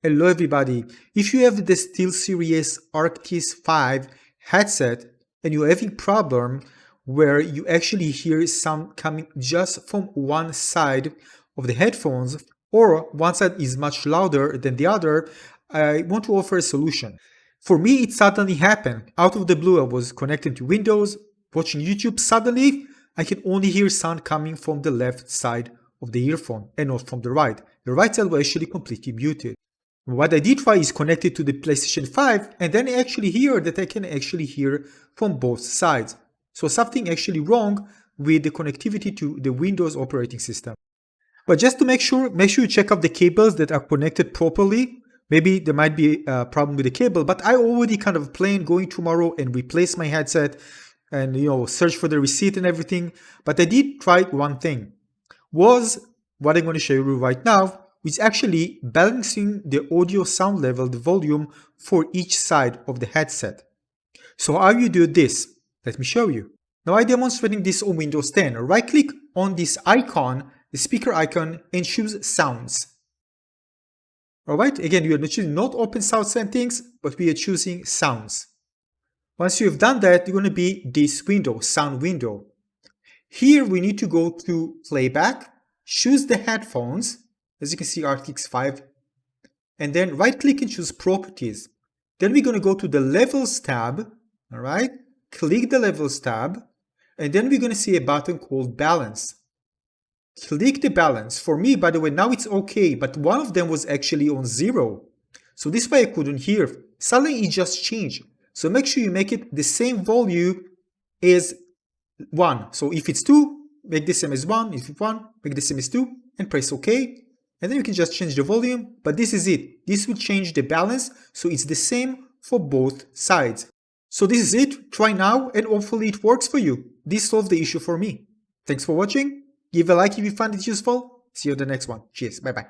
Hello everybody, if you have the SteelSeries Arctis 5 headset and you're having problem where you actually hear sound coming just from one side of the headphones or one side is much louder than the other, I want to offer a solution. For me, it suddenly happened. Out of the blue, I was connected to Windows, watching YouTube. Suddenly, I can only hear sound coming from the left side of the earphone and not from the right. The right side was actually completely muted. What I did try is connect it to the PlayStation 5 and then I actually hear that I can actually hear from both sides. So something actually wrong with the connectivity to the Windows operating system. But just to make sure you check out the cables that are connected properly. Maybe there might be a problem with the cable, but I already kind of plan going tomorrow and replace my headset and search for the receipt and everything. But I did try one thing, was what I'm going to show you right now, which is actually balancing the audio sound level, the volume for each side of the headset. So how you do this? Let me show you. Now I'm demonstrating this on Windows 10. Right click on this icon, the speaker icon, and choose sounds. Alright, again, you are choosing not open sound settings, but we are choosing sounds. Once you have done that, you're going to be this window, sound window. Here we need to go to Playback, choose the headphones, as you can see Arctis 5, and then right click and choose Properties. Then we're going to go to the Levels tab, alright, click the Levels tab, and then we're going to see a button called Balance. Click the balance. For me, by the way, now it's okay, but one of them was actually on 0. So this way I couldn't hear. Suddenly it just changed. So make sure you make it the same volume as 1. So if it's 2, make the same as 1. If it's 1, make the same as 2 and press OK. And then you can just change the volume, but this is it. This will change the balance, so it's the same for both sides. So this is it. Try now and hopefully it works for you. This solved the issue for me. Thanks for watching. Give a like if you found it useful. See you in the next one. Cheers. Bye bye.